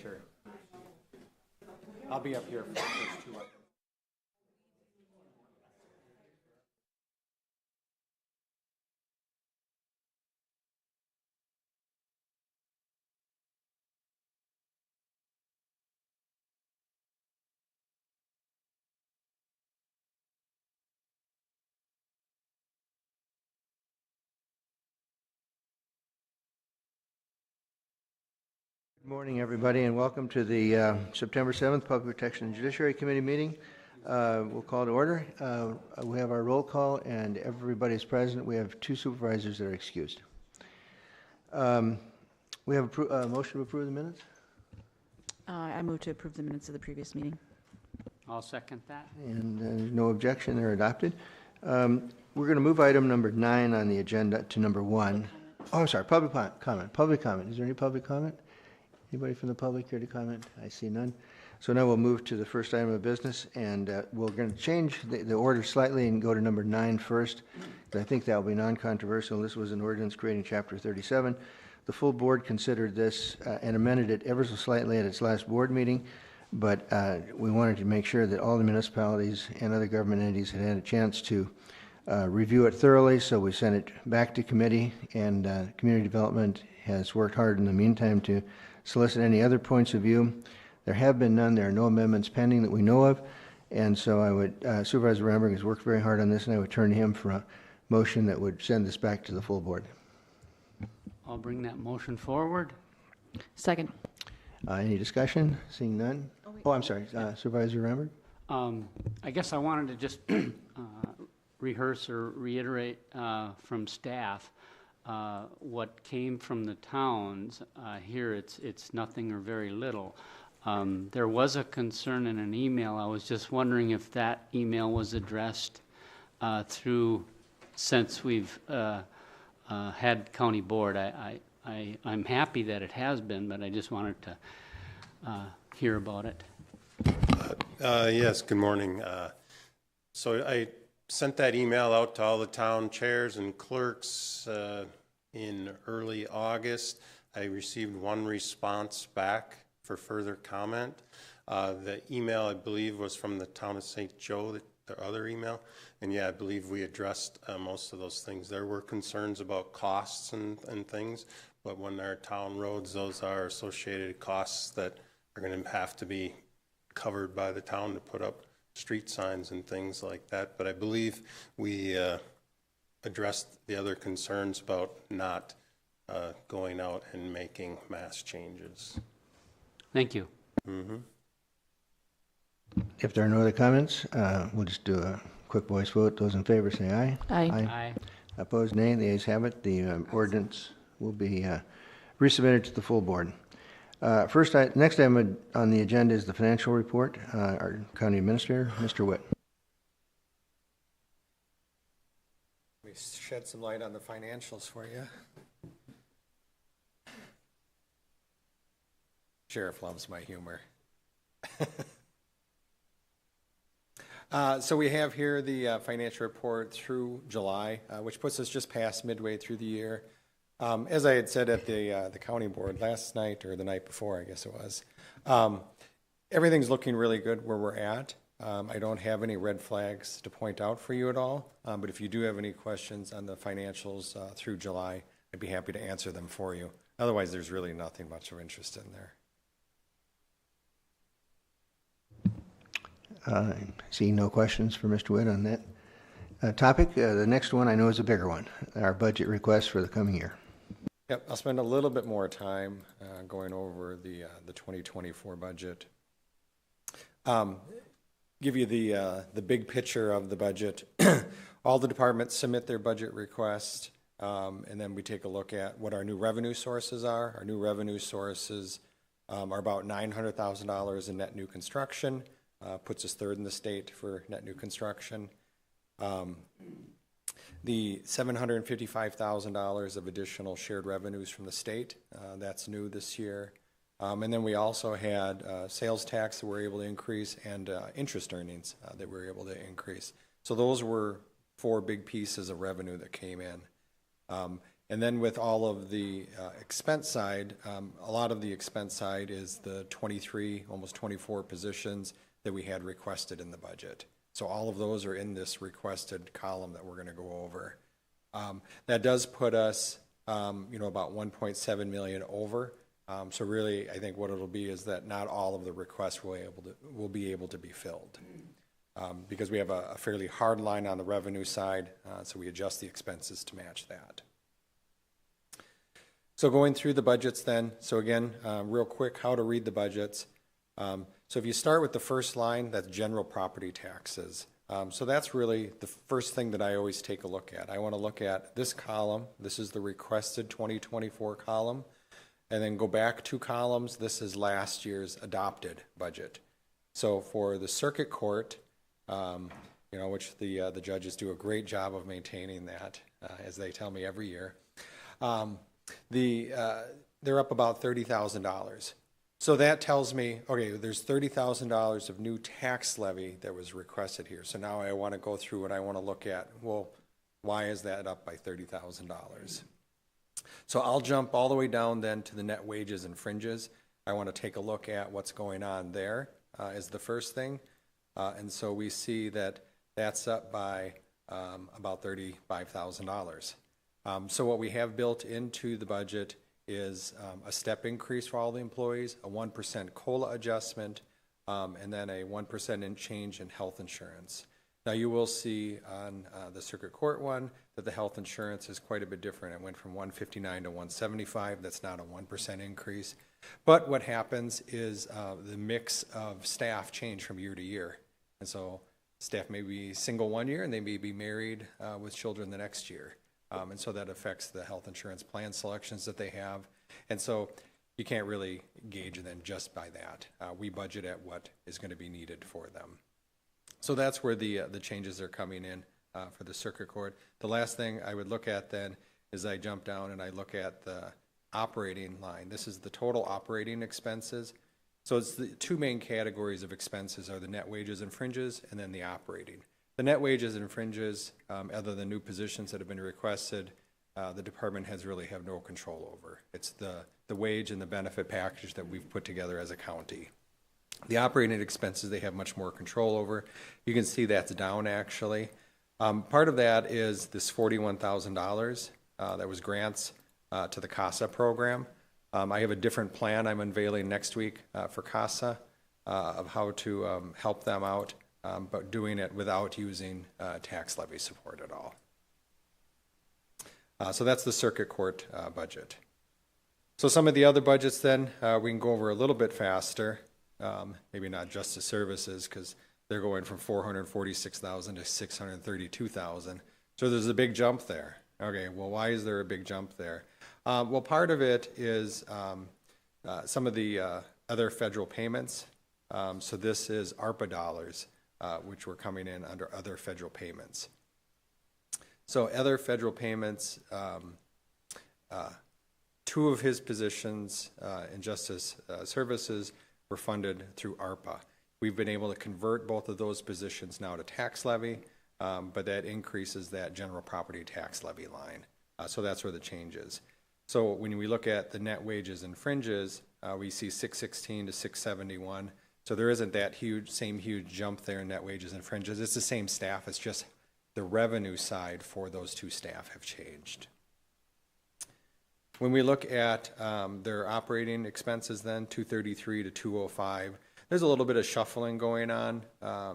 Sure. I'll be up here for the first 2 items. Good morning, everybody, and welcome to the September 7th Public Protection and Judiciary Committee meeting. We'll call to order. We have our roll call, and everybody's present. We have 2 supervisors that are excused. We have a motion to approve the minutes. I move to approve the minutes of the previous meeting. I'll second that. And no objection, they're adopted. We're going to move item number 9 on the agenda to number 1. Oh, sorry, public comment. Public comment. Is there any public comment? Anybody from the public here to comment? I see none. So now we'll move to the first item of business, and we're going to change the order slightly and go to number 9 first. I think that will be non-controversial. This was an ordinance creating Chapter 37. The full board considered this and amended it ever so slightly at its last board meeting, but we wanted to make sure that all the municipalities and other government entities had a chance to review it thoroughly, so we sent it back to committee, and community development has worked hard in the meantime to solicit any other points of view. There have been none. There are no amendments pending that we know of, and so I would, Supervisor Ramberg has worked very hard on this, and I would turn to him for a motion that would send this back to the full board. I'll bring that motion forward. Second. Any discussion? Seeing none? Oh, I'm sorry, Supervisor Ramberg? I guess I wanted to just rehearse or reiterate from staff what came from the towns. Here it's nothing or very little. There was a concern in an email. I was just wondering if that email was addressed through, since we've had county board. I'm happy that it has been, but I just wanted to hear about it. Yes, good morning. So I sent that email out to all the town chairs and clerks in early August. I received 1 response back for further comment. The email, I believe, was from the town of St. Joe, the other email. And yeah, I believe we addressed most of those things. There were concerns about costs and things, but when there are town roads, those are associated costs that are going to have to be covered by the town to put up street signs and things like that. But I believe we addressed the other concerns about not going out and making mass changes. Thank you. Mm-hmm. If there are no other comments, we'll just do a quick voice vote. Those in favor say aye. Aye. Aye. Opposed, nay. The ayes have it. The ordinance will be resubmitted to the full board. Next item on the agenda is the financial report. Our county administrator, Mr. Witt. Let me shed some light on the financials for you. Sheriff loves my humor. So we have here the financial report through July, which puts us just past midway through the year. As I had said at the county board last night, or the night before, I guess it was, everything's looking really good where we're at. I don't have any red flags to point out for you at all, but if you do have any questions on the financials through July, I'd be happy to answer them for you. Otherwise, there's really nothing much of interest in there. I see no questions for Mr. Witt on that topic. The next one I know is a bigger one, our budget request for the coming year. Yep, I'll spend a little bit more time going over the 2024 budget. Give you the big picture of the budget. All the departments submit their budget request, and then we take a look at what our new revenue sources are. Our new revenue sources are about $900,000 in net new construction. Puts us third in the state for net new construction. The $755,000 of additional shared revenues from the state, that's new this year. And then we also had sales tax that we're able to increase and interest earnings that we're able to increase. So those were 4 big pieces of revenue that came in. And then with all of the expense side, a lot of the expense side is the 23, almost 24 positions that we had requested in the budget. So all of those are in this requested column that we're going to go over. That does put us, about 1.7 million over. So really, I think what it'll be is that not all of the requests will be able to be filled. Because we have a fairly hard line on the revenue side, so we adjust the expenses to match that. So going through the budgets then, so again, real quick, how to read the budgets. So if you start with the first line, that's general property taxes. So that's really the first thing that I always take a look at. I want to look at this column. This is the requested 2024 column. And then go back 2 columns. This is last year's adopted budget. So for the circuit court, which the judges do a great job of maintaining that, as they tell me every year, they're up about $30,000. So that tells me, okay, there's $30,000 of new tax levy that was requested here. So now I want to go through and I want to look at, well, why is that up by $30,000? So I'll jump all the way down then to the net wages and fringes. I want to take a look at what's going on there as the first thing. And so we see that that's up by about $35,000. So what we have built into the budget is a step increase for all the employees, a 1% COLA adjustment, and then a 1% change in health insurance. Now you will see on the circuit court one that the health insurance is quite a bit different. It went from $159 to $175. That's not a 1% increase. But what happens is the mix of staff change from year to year. And so staff may be single one year and they may be married with children the next year. And so that affects the health insurance plan selections that they have. And so you can't really gauge them just by that. We budget at what is going to be needed for them. So that's where the changes are coming in for the circuit court. The last thing I would look at then is I jump down and I look at the operating line. This is the total operating expenses. So it's the 2 main categories of expenses are the net wages and fringes and then the operating. The net wages and fringes, other than new positions that have been requested, the department heads really have no control over. It's the wage and the benefit package that we've put together as a county. The operating expenses they have much more control over. You can see that's down actually. Part of that is this $41,000 that was grants to the CASA program. I have a different plan I'm unveiling next week for CASA of how to help them out. But doing it without using tax levy support at all. So that's the circuit court budget. So some of the other budgets then, we can go over a little bit faster, maybe not justice services because they're going from $446,000 to $632,000. So there's a big jump there. Okay, well, why is there a big jump there? Well, part of it is some of the other federal payments. So this is ARPA dollars. Which were coming in under other federal payments. So other federal payments, 2 of his positions in justice services were funded through ARPA. We've been able to convert both of those positions now to tax levy, but that increases that general property tax levy line. So that's where the change is. So when we look at the net wages and fringes, we see 616 to 671. So there isn't that same huge jump there in net wages and fringes. It's the same staff. It's just the revenue side for those 2 staff have changed. When we look at their operating expenses then, 233 to 205, there's a little bit of shuffling going on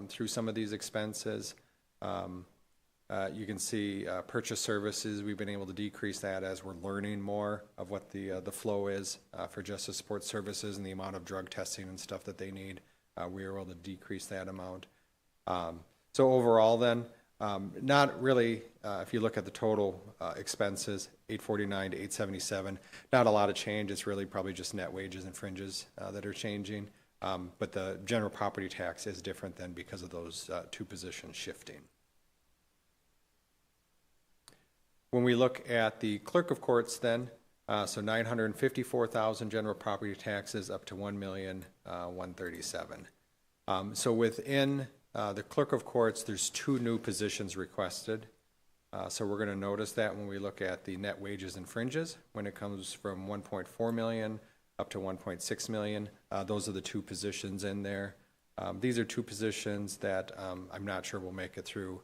through some of these expenses. You can see purchase services. We've been able to decrease that as we're learning more of what the flow is for justice support services and the amount of drug testing and stuff that they need. We were able to decrease that amount. So overall then, not really, if you look at the total expenses, 849 to 877, not a lot of change. It's really probably just net wages and fringes that are changing. But the general property tax is different than because of those 2 positions shifting. When we look at the clerk of courts then, so 954,000 general property taxes up to 1,137,000. So within the clerk of courts, there's 2 new positions requested. So we're going to notice that when we look at the net wages and fringes, when it comes from 1.4 million up to 1.6 million. Those are the two positions in there. These are two positions that I'm not sure will make it through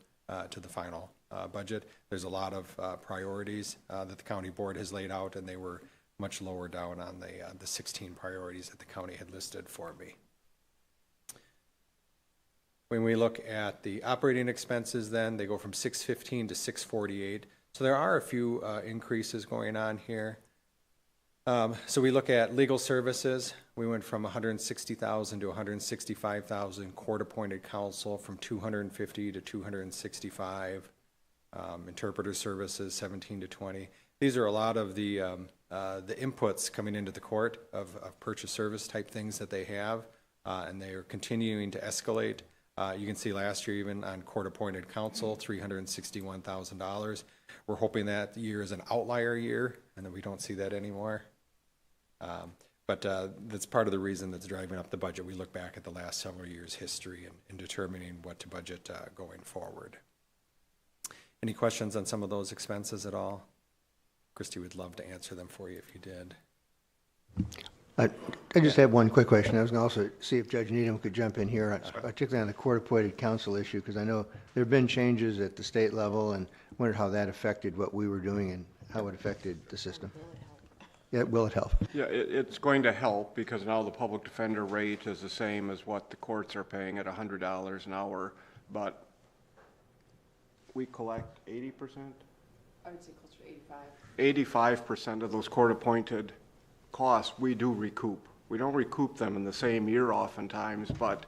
to the final budget. There's a lot of priorities that the county board has laid out, and they were much lower down on the 16 priorities that the county had listed for me. When we look at the operating expenses, then they go from 615 to 648. So there are a few increases going on here. So we look at legal services. We went from 160,000 to 165,000. Court-appointed counsel from 250 to 265. Interpreter services 17 to 20. These are a lot of the inputs coming into the court of purchase service type things that they have, and they are continuing to escalate. You can see last year, even on court-appointed counsel, $361,000. We're hoping that year is an outlier year, and that we don't see that anymore. But that's part of the reason that's driving up the budget. We look back at the last several years' history in determining what to budget going forward. Any questions on some of those expenses at all? Christy would love to answer them for you if you did. I just have one quick question. I was going to also see if Judge Needham could jump in here, particularly on the court-appointed counsel issue, because I know there have been changes at the state level, and wondered how that affected what we were doing and how it affected the system. Yeah, will it help? Yeah, it's going to help because now the public defender rate is the same as what the courts are paying at $100 an hour, but we collect 80%? I would say closer to 85. 85% of those court-appointed costs we do recoup. We don't recoup them in the same year oftentimes, but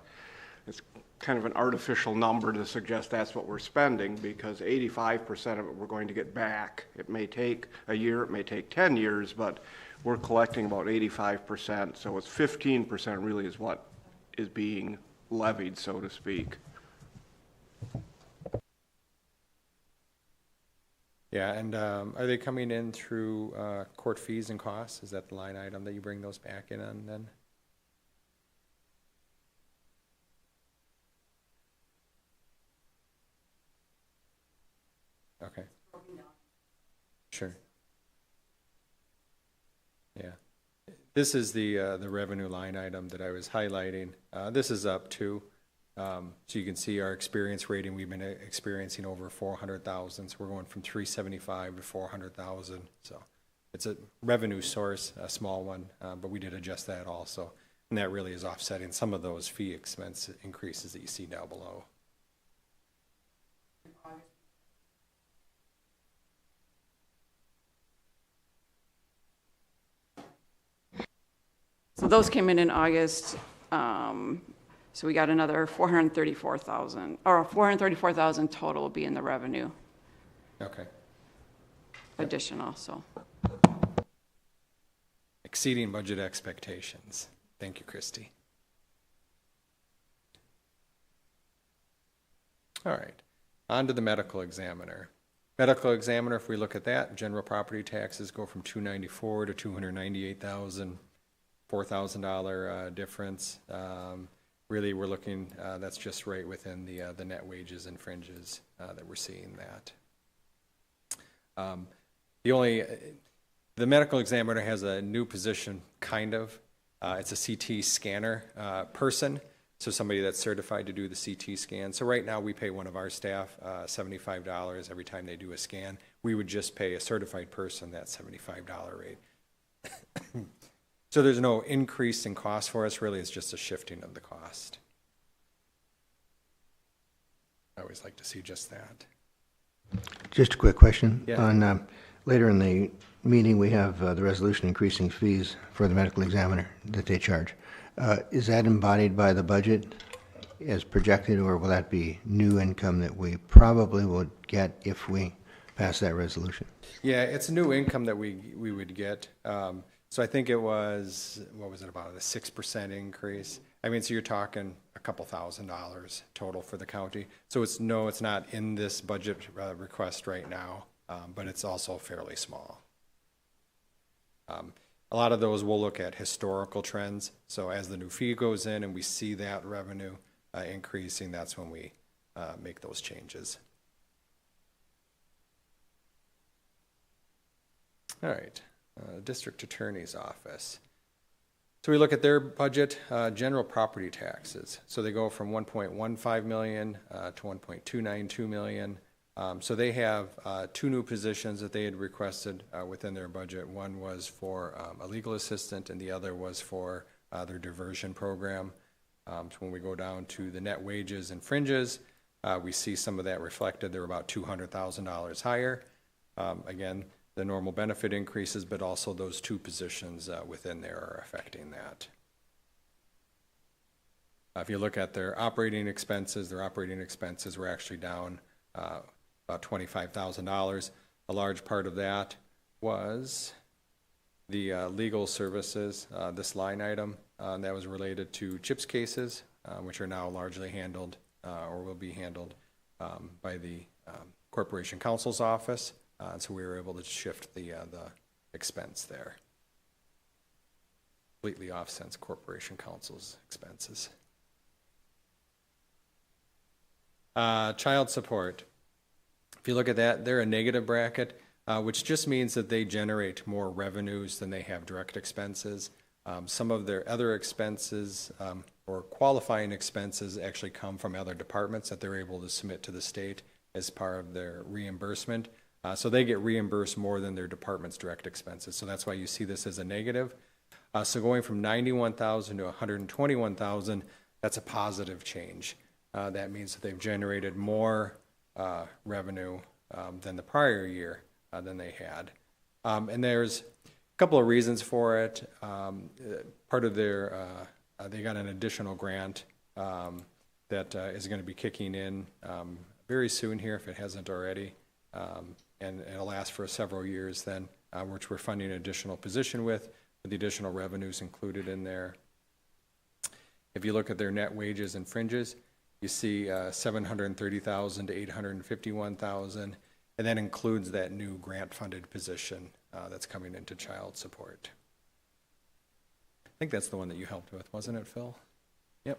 it's kind of an artificial number to suggest that's what we're spending because 85% of it we're going to get back. It may take a year, it may take 10 years, but we're collecting about 85%, so it's 15% really is what is being levied, so to speak. Yeah, and are they coming in through court fees and costs? Is that the line item that you bring those back in on then? Okay. Sure. Yeah. This is the revenue line item that I was highlighting. This is up too. So you can see our experience rating, we've been experiencing over 400,000. So we're going from 375 to 400,000. So it's a revenue source, a small one, but we did adjust that also. And that really is offsetting some of those fee expense increases that you see down below. So those came in August. So we got another 434,000, or 434,000 total will be in the revenue. Okay. Additional, so. Exceeding budget expectations. Thank you, Christy. All right, on to the medical examiner. Medical examiner, if we look at that, general property taxes go from 294 to 298,000, $4,000 difference. Really, we're looking, that's just right within the net wages and fringes that we're seeing that. The medical examiner has a new position, kind of. It's a CT scanner person, so somebody that's certified to do the CT scan. So right now, we pay one of our staff $75 every time they do a scan. We would just pay a certified person that $75 rate. So there's no increase in cost for us, really, it's just a shifting of the cost. I always like to see just that. Just a quick question. Yeah. On later in the meeting, we have the resolution increasing fees for the medical examiner that they charge. Is that embodied by the budget as projected, or will that be new income that we probably would get if we pass that resolution? Yeah, it's new income that we would get. So I think it was, what was it, about a 6% increase? I mean, so you're talking a couple $1,000s total for the county. So it's not in this budget request right now, but it's also fairly small. A lot of those we'll look at historical trends. So as the new fee goes in and we see that revenue increasing, that's when we make those changes. All right, District Attorney's Office. So we look at their budget, general property taxes. So they go from 1.15 million to 1.292 million. So they have two new positions that they had requested within their budget. One was for a legal assistant, and the other was for their diversion program. So when we go down to the net wages and fringes, we see some of that reflected. They're about $200,000 higher. Again, the normal benefit increases, but also those two positions within there are affecting that. If you look at their operating expenses were actually down about $25,000. A large part of that was the legal services, this line item, that was related to CHIPS cases, which are now largely handled or will be handled by the Corporation Counsel's Office. So we were able to shift the expense there. Completely offsets Corporation Counsel's expenses. Child support. If you look at that, they're a negative bracket, which just means that they generate more revenues than they have direct expenses. Some of their other expenses or qualifying expenses actually come from other departments that they're able to submit to the state as part of their reimbursement. So they get reimbursed more than their department's direct expenses. So that's why you see this as a negative. So going from 91,000 to 121,000, that's a positive change. That means that they've generated more revenue than the prior year than they had. And there's a couple of reasons for it. Part of their, they got an additional grant that is going to be kicking in very soon here if it hasn't already. And it'll last for several years then, which we're funding an additional position with the additional revenues included in there. If you look at their net wages and fringes, you see 730,000 to 851,000, and that includes that new grant-funded position that's coming into child support. I think that's the one that you helped with, wasn't it, Phil? Yep.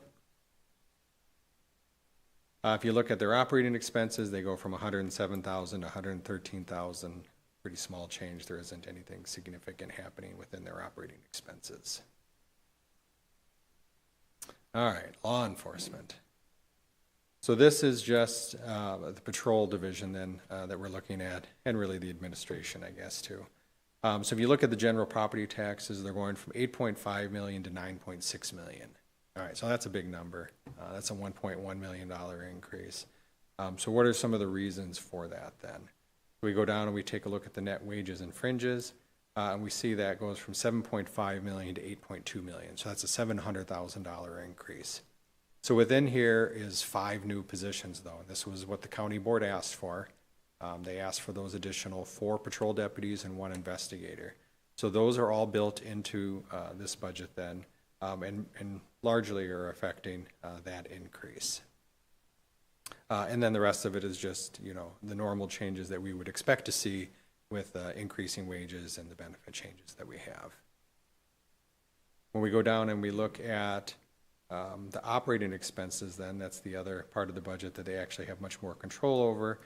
If you look at their operating expenses, they go from 107,000 to 113,000. Pretty small change. There isn't anything significant happening within their operating expenses. All right, law enforcement. So this is just the patrol division then that we're looking at, and really the administration, I guess, too. So if you look at the general property taxes, they're going from 8.5 million to 9.6 million. All right, so that's a big number. That's a $1.1 million increase. So what are some of the reasons for that then? We go down and we take a look at the net wages and fringes, and we see that goes from 7.5 million to 8.2 million. So that's a $700,000 increase. So within here is 5 new positions, though. This was what the county board asked for. They asked for those additional 4 patrol deputies and 1 investigator. So those are all built into this budget then, and largely are affecting that increase. And then the rest of it is just, you know, the normal changes that we would expect to see with increasing wages and the benefit changes that we have. When we go down and we look at the operating expenses, then that's the other part of the budget that they actually have much more control over.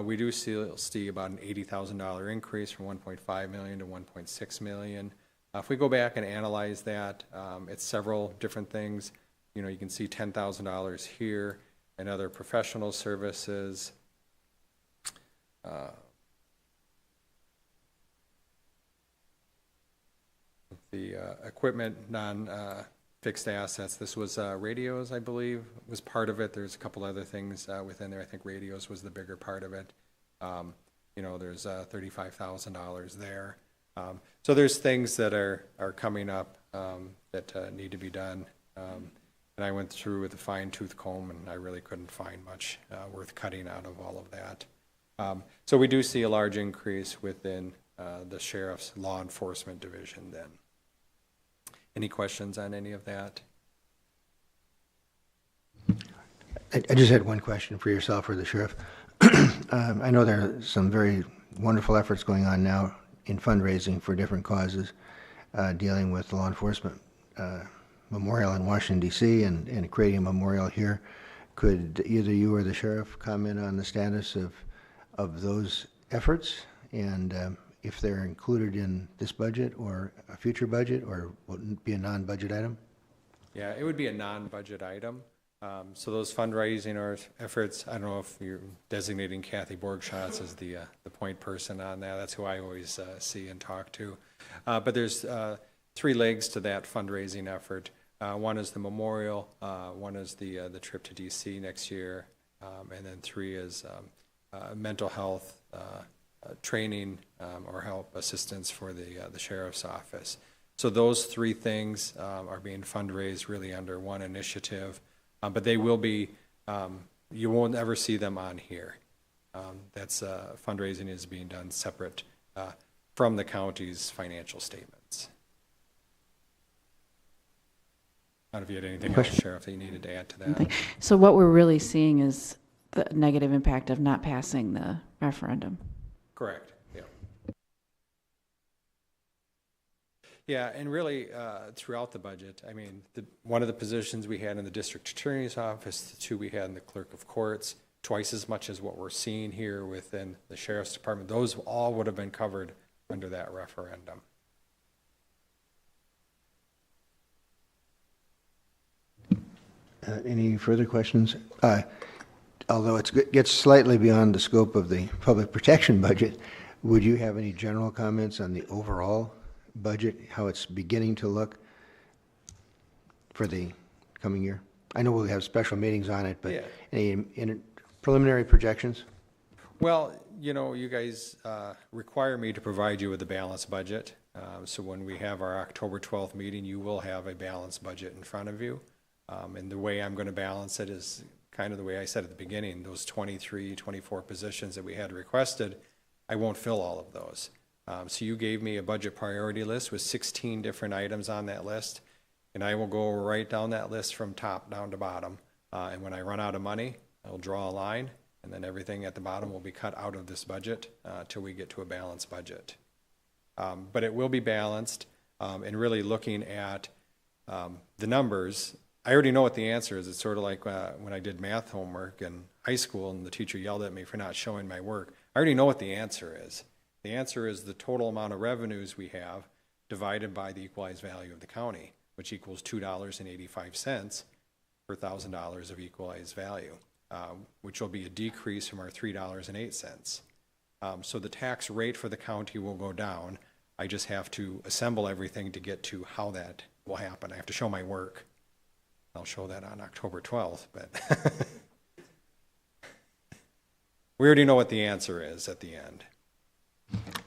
We do see about an $80,000 increase from 1.5 million to 1.6 million. If we go back and analyze that, it's several different things. You know, you can see $10,000 here and other professional services. The equipment, non-fixed assets, this was radios, I believe, was part of it. There's a couple other things within there. I think radios was the bigger part of it. You know, there's $35,000 there. So there's things that are coming up that need to be done. And I went through with a fine-tooth comb, and I really couldn't find much worth cutting out of all of that. So we do see a large increase within the sheriff's law enforcement division then. Any questions on any of that? I just had one question for yourself or the sheriff. I know there are some very wonderful efforts going on now in fundraising for different causes, dealing with law enforcement memorial in Washington, D.C. and creating a memorial here. Could either you or the sheriff comment on the status of those efforts and if they're included in this budget or a future budget, or wouldn't be a non-budget item? Yeah, it would be a non-budget item. So those fundraising efforts, I don't know if you're designating Kathy Borgschatz as the point person on that. That's who I always see and talk to. But there's 3 legs to that fundraising effort. One is the memorial, one is the trip to DC next year, and then 3 is mental health training or help assistance for the sheriff's office. So those 3 things are being fundraised really under one initiative, but they will be, you won't ever see them on here. That's fundraising is being done separate from the county's financial statements. I don't know if you had anything else, Sheriff, that you needed to add to that. So what we're really seeing is the negative impact of not passing the referendum. Correct, yeah. Yeah, and really, throughout the budget, I mean, one of the positions we had in the district attorney's office, the 2 we had in the clerk of courts, twice as much as what we're seeing here within the sheriff's department, those all would have been covered under that referendum. Any further questions? Although it gets slightly beyond the scope of the public protection budget, would you have any general comments on the overall budget, how it's beginning to look for the coming year? I know we'll have special meetings on it, but Yeah. any preliminary projections? Well, you know, you guys require me to provide you with a balanced budget. So when we have our October 12th meeting, you will have a balanced budget in front of you. And the way I'm going to balance it is kind of the way I said at the beginning, those 23, 24 positions that we had requested, I won't fill all of those. So you gave me a budget priority list with 16 different items on that list, and I will go right down that list from top down to bottom. And when I run out of money, I'll draw a line, and then everything at the bottom will be cut out of this budget till we get to a balanced budget. But it will be balanced, and really looking at the numbers. I already know what the answer is. It's sort of like when I did math homework in high school and the teacher yelled at me for not showing my work. I already know what the answer is. The answer is the total amount of revenues we have divided by the equalized value of the county, which equals $2.85 per $1,000 of equalized value, which will be a decrease from our $3.08. So the tax rate for the county will go down. I just have to assemble everything to get to how that will happen. I have to show my work. I'll show that on October 12th, but we already know what the answer is at the end.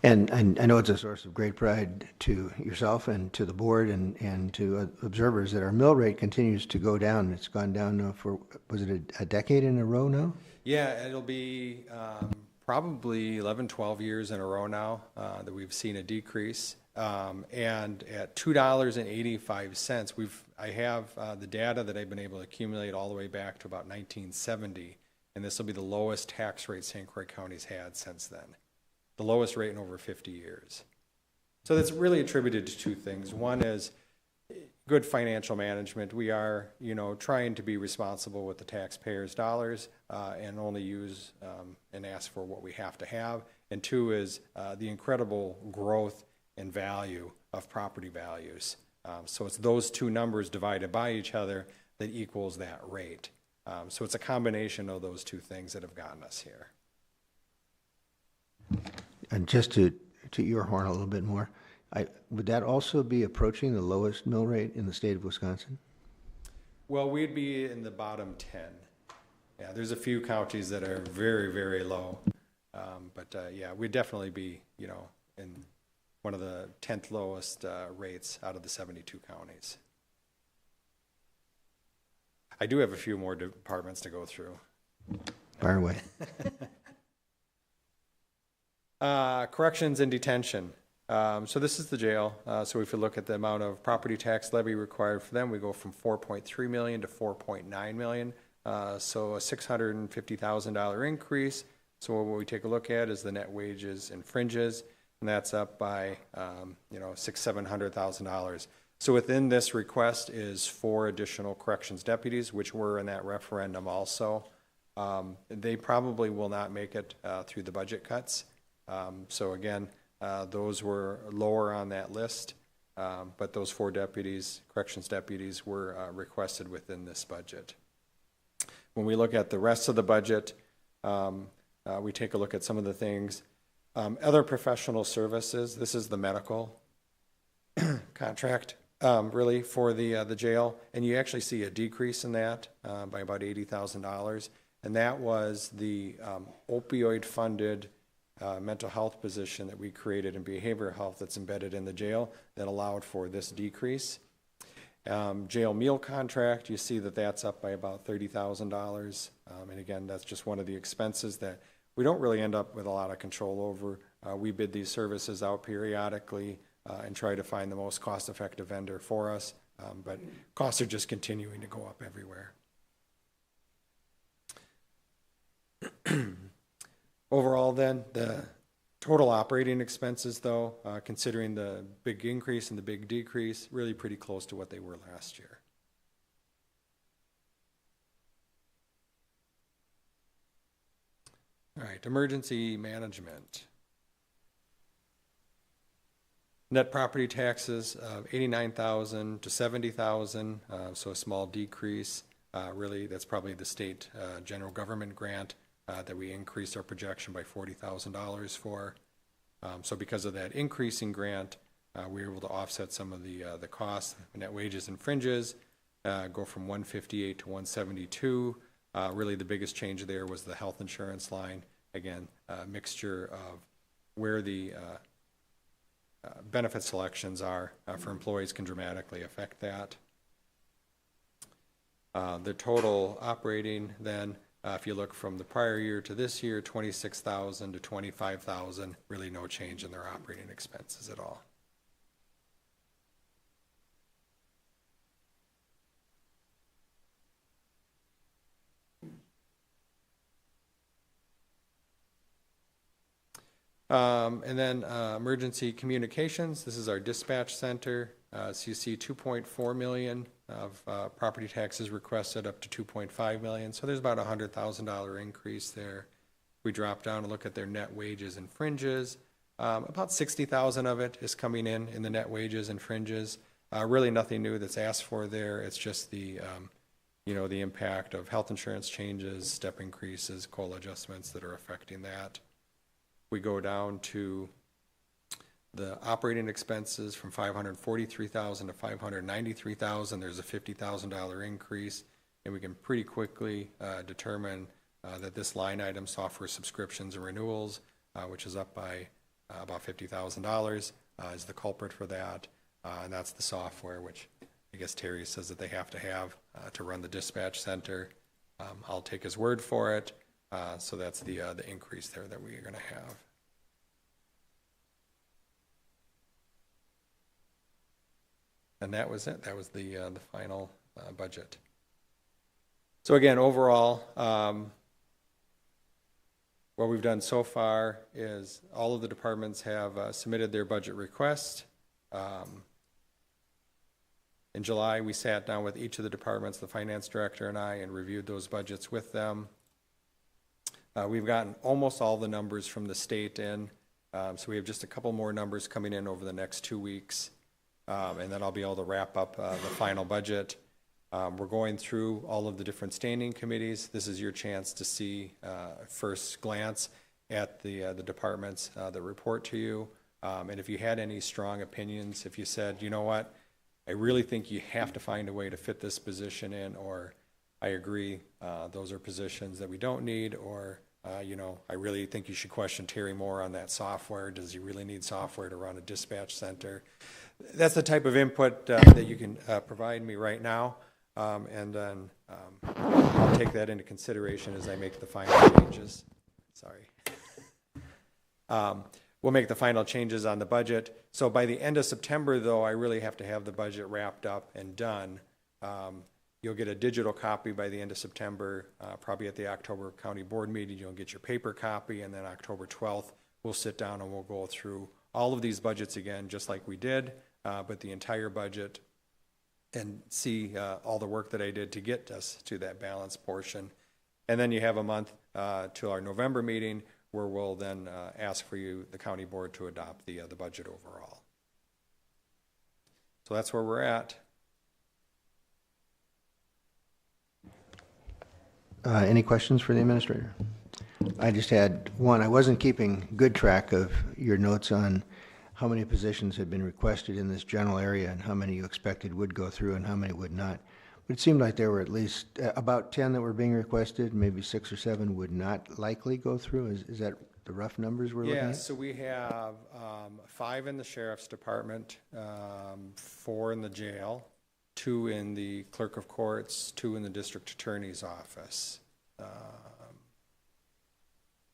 And I know it's a source of great pride to yourself and to the board and to observers that our mill rate continues to go down. It's gone down now for, was it a decade in a row now? Yeah, it'll be probably 11, 12 years in a row now that we've seen a decrease. And at $2.85, I have the data that I've been able to accumulate all the way back to about 1970, and this will be the lowest tax rate St. Croix County's had since then, the lowest rate in over 50 years. So that's really attributed to 2 things. One is good financial management. We are, trying to be responsible with the taxpayers' dollars and only use and ask for what we have to have. And 2 is the incredible growth and value of property values. So it's those 2 numbers divided by each other that equals that rate. So it's a combination of those 2 things that have gotten us here. And just to your horn a little bit more, would that also be approaching the lowest mill rate in the state of Wisconsin? Well, we'd be in the bottom 10. Yeah, there's a few counties that are very, very low. But yeah, we'd definitely be, in one of the 10th lowest rates out of the 72 counties. I do have a few more departments to go through. Fire away. Corrections and detention. So this is the jail. So if you look at the amount of property tax levy required for them, we go from 4.3 million to 4.9 million. So a $650,000 increase. So what we take a look at is the net wages and fringes, and that's up by $700,000. So within this request is 4 additional corrections deputies, which were in that referendum also. They probably will not make it through the budget cuts. So again, those were lower on that list, but those 4 deputies, corrections deputies, were requested within this budget. When we look at the rest of the budget, we take a look at some of the things. Other professional services, this is the medical contract, really, for the jail, and you actually see a decrease in that by about $80,000, and that was the opioid-funded mental health position that we created in behavioral health that's embedded in the jail that allowed for this decrease. Jail meal contract, you see that that's up by about $30,000, and again, that's just one of the expenses that we don't really end up with a lot of control over. We bid these services out periodically and try to find the most cost-effective vendor for us, but costs are just continuing to go up everywhere. Overall then, the total operating expenses though, considering the big increase and the big decrease, really pretty close to what they were last year. All right, emergency management. Net property taxes of $89,000 to $70,000, so a small decrease. Really, that's probably the state general government grant that we increased our projection by $40,000 for. So because of that increasing grant, we were able to offset some of the costs. Net wages and fringes go from 158 to 172. Really, the biggest change there was the health insurance line. Again, a mixture of where the benefit selections are for employees can dramatically affect that. The total operating then, if you look from the prior year to this year, 26,000 to 25,000, really no change in their operating expenses at all. And then emergency communications, this is our dispatch center. So you see 2.4 million of property taxes requested up to 2.5 million. So there's about a $100,000 increase there. We drop down and look at their net wages and fringes. About 60,000 of it is coming in the net wages and fringes. Really nothing new that's asked for there. It's just the, the impact of health insurance changes, step increases, COLA adjustments that are affecting that. We go down to the operating expenses from $543,000 to $593,000. There's a $50,000 increase, and we can pretty quickly determine that this line item, software subscriptions and renewals, which is up by about $50,000, is the culprit for that, and that's the software, which I guess Terry says that they have to run the dispatch center. I'll take his word for it. So that's the increase there that we are going to have. And that was it. That was the final budget. So again, overall, what we've done so far is all of the departments have submitted their budget request. In July, we sat down with each of the departments, the finance director and I, and reviewed those budgets with them. We've gotten almost all the numbers from the state in, so we have just a couple more numbers coming in over the next 2 weeks, and then I'll be able to wrap up the final budget. We're going through all of the different standing committees. This is your chance to see first glance at the departments that report to you, and if you had any strong opinions, if you said, you know what, I really think you have to find a way to fit this position in, or I agree, those are positions that we don't need, or I really think you should question Terry more on that software. Does he really need software to run a dispatch center? That's the type of input that you can provide me right now, and then I'll take that into consideration as I make the final changes. Sorry. We'll make the final changes on the budget. So by the end of September, though, I really have to have the budget wrapped up and done. You'll get a digital copy by the end of September, probably at the October County Board meeting. You'll get your paper copy, and then October 12th, we'll sit down and we'll go through all of these budgets again, just like we did, but the entire budget, and see all the work that I did to get us to that balanced portion. And then you have a month to our November meeting where we'll then ask for you, the county board, to adopt the budget overall. So that's where we're at. Any questions for the administrator? I just had one. I wasn't keeping good track of your notes on how many positions had been requested in this general area and how many you expected would go through and how many would not. But it seemed like there were at least about 10 that were being requested, maybe 6 or 7 would not likely go through. Is that the rough numbers we're looking at? Yeah, so we have 5 in the sheriff's department, 4 in the jail, 2 in the clerk of courts, 2 in the district attorney's office,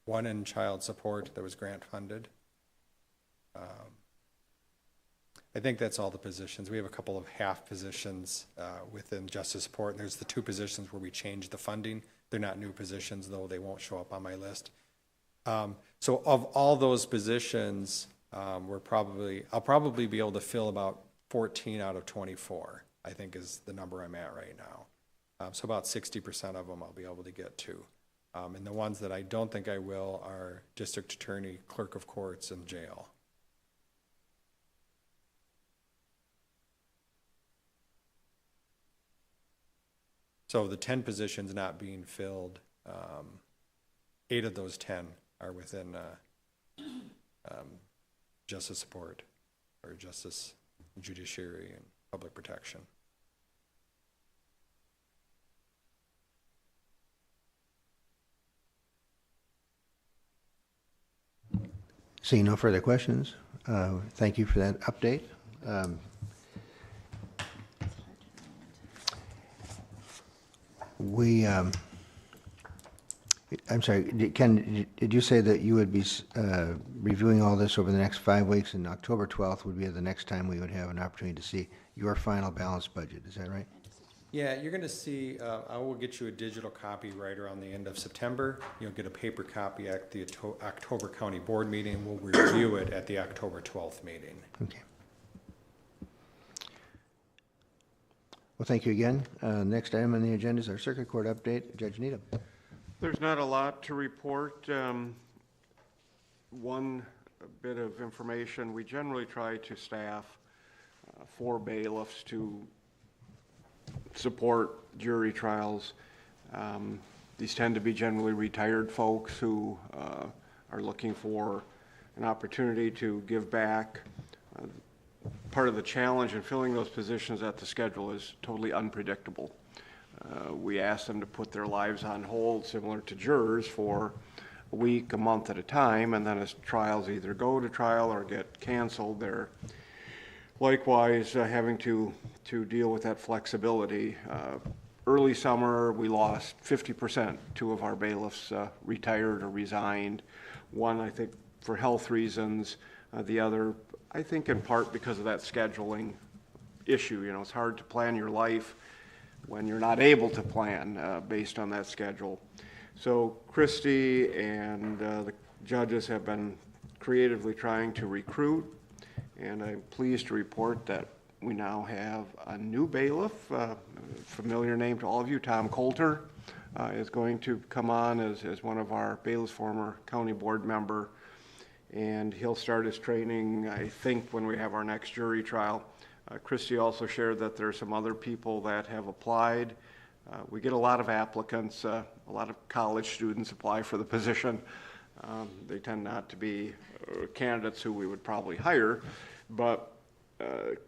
1 in child support that was grant funded. I think that's all the positions. We have a couple of half positions within justice support, and there's the 2 positions where we changed the funding. They're not new positions, though they won't show up on my list. So of all those positions, I'll probably be able to fill about 14 out of 24, I think is the number I'm at right now. So about 60% of them I'll be able to get to. And the ones that I don't think I will are district attorney, clerk of courts, and jail. So the 10 positions not being filled, 8 of those 10 are within justice support or justice, judiciary, and public protection. Seeing no further questions, thank you for that update. I'm sorry, Ken, did you say that you would be reviewing all this over the next 5 weeks, and October 12th would be the next time we would have an opportunity to see your final balanced budget? Is that right? Yeah, you're going to see, I will get you a digital copy right around the end of September. You'll get a paper copy at the October County Board meeting. We'll review it at the October 12th meeting. Okay. Well, thank you again. Next item on the agenda is our circuit court update. Judge Needham. There's not a lot to report. One bit of information, we generally try to staff 4 bailiffs to support jury trials. These tend to be generally retired folks who are looking for an opportunity to give back. Part of the challenge in filling those positions at the schedule is totally unpredictable. We ask them to put their lives on hold, similar to jurors, for a week, a month at a time, and then as trials either go to trial or get canceled, they're likewise having to deal with that flexibility. Early summer, we lost 50%. 2 of our bailiffs retired or resigned. One, I think, for health reasons. The other, I think, in part because of that scheduling issue. You know, it's hard to plan your life when you're not able to plan based on that schedule. So Christy and the judges have been creatively trying to recruit, and I'm pleased to report that we now have a new bailiff, familiar name to all of you, Tom Coulter, is going to come on as one of our bailiffs, former county board member, and he'll start his training, I think, when we have our next jury trial. Christy also shared that there are some other people that have applied. We get a lot of applicants, a lot of college students apply for the position. They tend not to be candidates who we would probably hire, but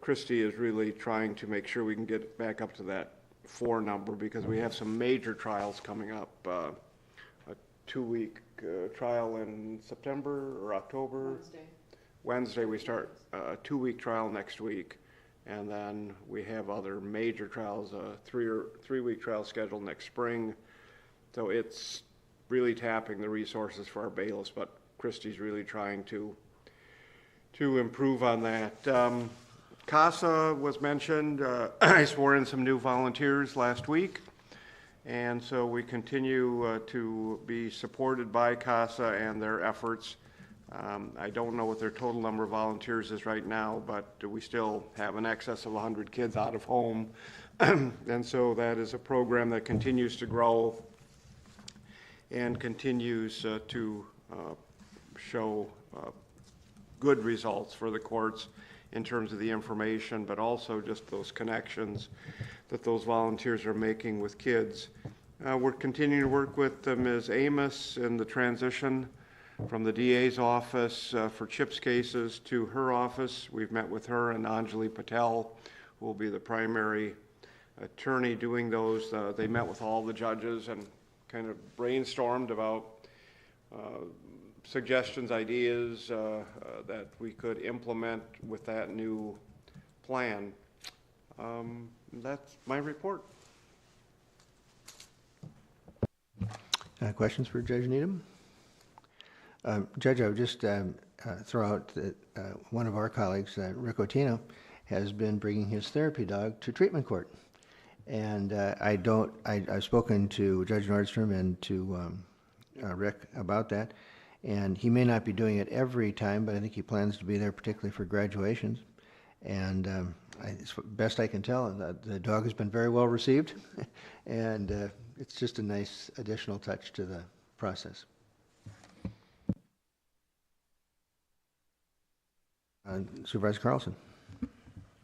Christy is really trying to make sure we can get back up to that 4 number because we have some major trials coming up. A 2-week trial in September or October. Wednesday we start a 2-week trial next week. And then we have other major trials, a 3-week trial scheduled next spring. So it's really tapping the resources for our bailiffs, but Christy's really trying to improve on that. CASA was mentioned. I swore in some new volunteers last week. And so we continue to be supported by CASA and their efforts. I don't know what their total number of volunteers is right now, but we still have an excess of 100 kids out of home. And so that is a program that continues to grow and continues to show good results for the courts in terms of the information, but also just those connections that those volunteers are making with kids. We're continuing to work with Ms. Amos in the transition from the DA's office for CHIPS cases to her office. We've met with her and Anjali Patel, who will be the primary attorney doing those. They met with all the judges and kind of brainstormed about suggestions, ideas that we could implement with that new plan. That's my report. Questions for Judge Needham? Judge, I would just throw out that one of our colleagues, Rick Otino, has been bringing his therapy dog to treatment court. And I've spoken to Judge Nordstrom and to Rick about that. And he may not be doing it every time, but I think he plans to be there, particularly for graduations. And as best I can tell, the dog has been very well received. And it's just a nice additional touch to the process. Supervisor Carlson.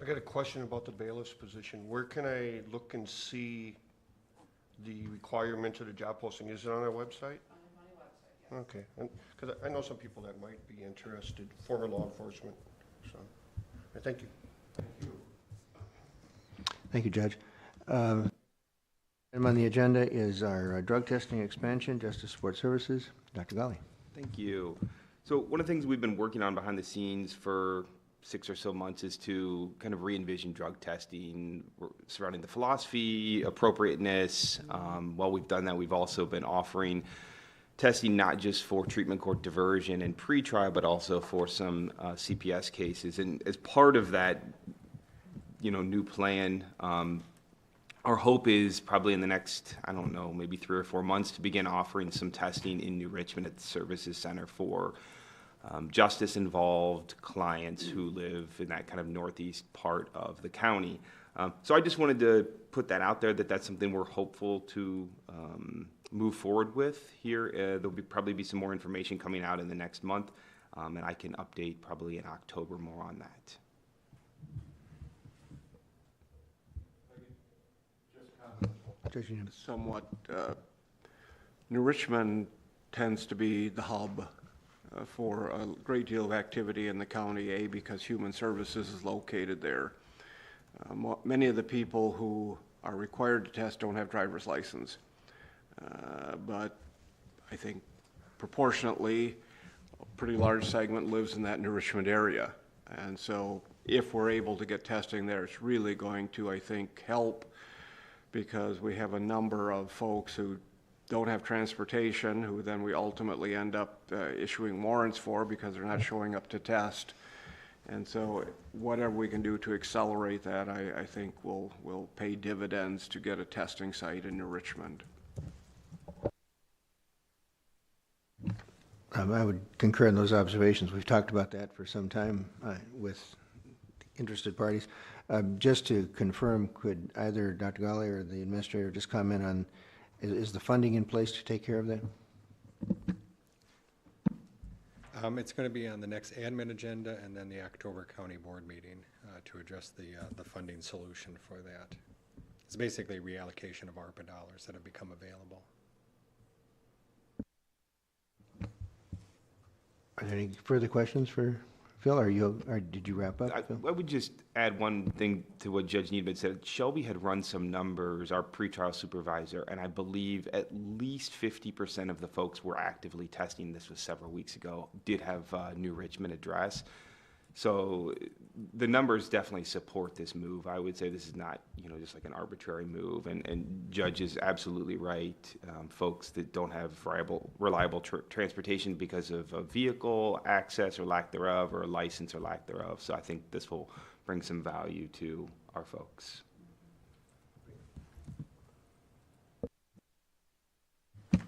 I got a question about the bailiff's position. Where can I look and see the requirements of the job posting? Is it on our website? On the county website, yeah. Okay, because I know some people that might be interested, former law enforcement, so, thank you. Thank you, Judge. Item on the agenda is our drug testing expansion, Justice Support Services. Dr. Ghali. Thank you. So one of the things we've been working on behind the scenes for 6 or so months is to kind of re-envision drug testing surrounding the philosophy, appropriateness. While we've done that, we've also been offering testing not just for treatment court diversion and pretrial, but also for some CPS cases. And as part of that, new plan, our hope is probably in the next, I don't know, maybe 3 or 4 months to begin offering some testing in New Richmond at the Services Center for justice-involved clients who live in that kind of northeast part of the county. So I just wanted to put that out there, that's something we're hopeful to move forward with here. There'll probably be some more information coming out in the next month, and I can update probably in October more on that. Somewhat, New Richmond tends to be the hub for a great deal of activity in the county, because Human Services is located there. Many of the people who are required to test don't have driver's license, but I think proportionately a pretty large segment lives in that New Richmond area. And so if we're able to get testing there, it's really going to, I think, help, because we have a number of folks who don't have transportation, who then we ultimately end up issuing warrants for because they're not showing up to test. And so whatever we can do to accelerate that, I think will pay dividends to get a testing site in New Richmond. I would concur in those observations. We've talked about that for some time with interested parties. Just to confirm, could either Dr. Ghali or the administrator just comment on, is the funding in place to take care of that? It's going to be on the next admin agenda and then the October County Board meeting to address the funding solution for that. It's basically reallocation of ARPA dollars that have become available. Are there any further questions for Phil, or did you wrap up? I would just add one thing to what Judge Needham said. Shelby had run some numbers, our pretrial supervisor, and I believe at least 50% of the folks were actively testing, this was several weeks ago, did have a New Richmond address. So the numbers definitely support this move. I would say this is not, just like an arbitrary move. And Judge is absolutely right. Folks that don't have reliable transportation because of a vehicle access or lack thereof, or a license or lack thereof. So I think this will bring some value to our folks.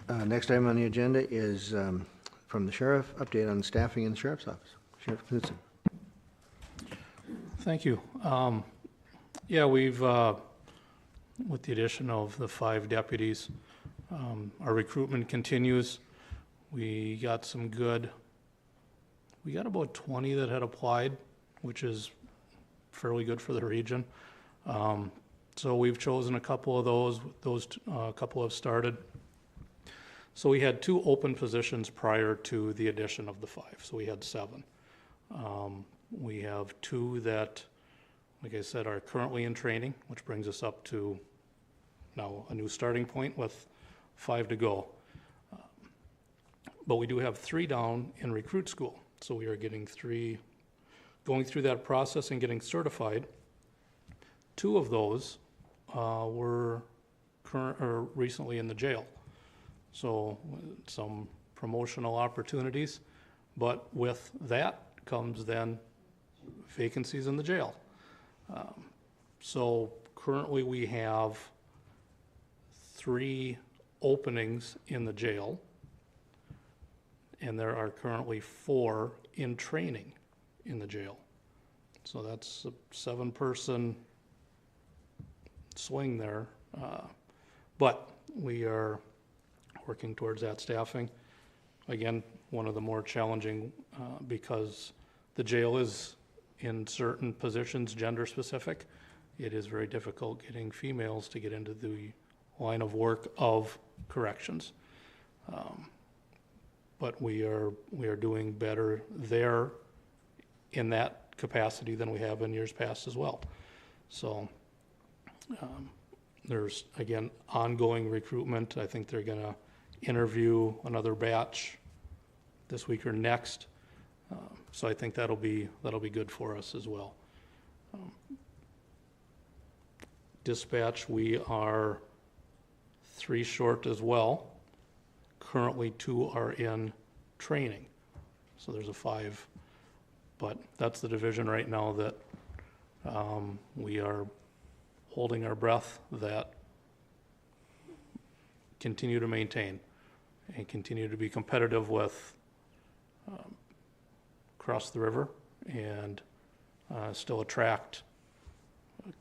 Next item on the agenda is from the sheriff, update on staffing in the sheriff's office. Sheriff Knudsen. Thank you. Yeah, we've, with the addition of the 5 deputies, our recruitment continues. We got we got about 20 that had applied, which is fairly good for the region. So we've chosen a couple of those, a couple have started. So we had 2 open positions prior to the addition of the 5, so we had 7. We have 2 that, like I said, are currently in training, which brings us up to now a new starting point with 5 to go. But we do have 3 down in recruit school, so we are getting 3, going through that process and getting certified. 2 of those were recently in the jail. So some promotional opportunities, but with that comes then vacancies in the jail. So currently we have 3 openings in the jail, and there are currently 4 in training in the jail. So that's a 7-person swing there. But we are working towards that staffing. Again, one of the more challenging because the jail is in certain positions gender specific. It is very difficult getting females to get into the line of work of corrections. But we are doing better there in that capacity than we have in years past as well. So there's, again, ongoing recruitment. I think they're going to interview another batch this week or next. So I think that'll be good for us as well. Dispatch, we are 3 short as well. Currently 2 are in training. So there's a 5, but that's the division right now that we are holding our breath that continue to maintain and continue to be competitive with across the river and still attract